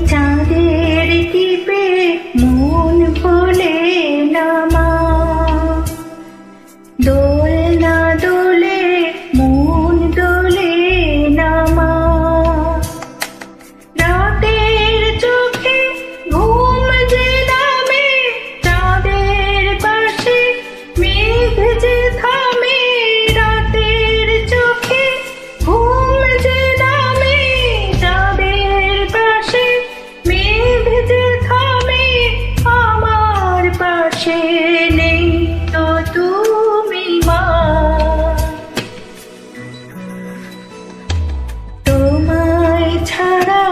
চাঁদের টিপে মন ভোলে না মা, দোলনা দোলে মন দোলে না মা। রাতের চোখে ঘুম যে নামে, চাঁদের পাশে মেঘ যে থামে। রাতের চোখে ঘুম যে নামে, চাঁদের পাশে মেঘ যে থামে। আমার পাশে নেই তো তুমি মা, তোমায় ছাড়া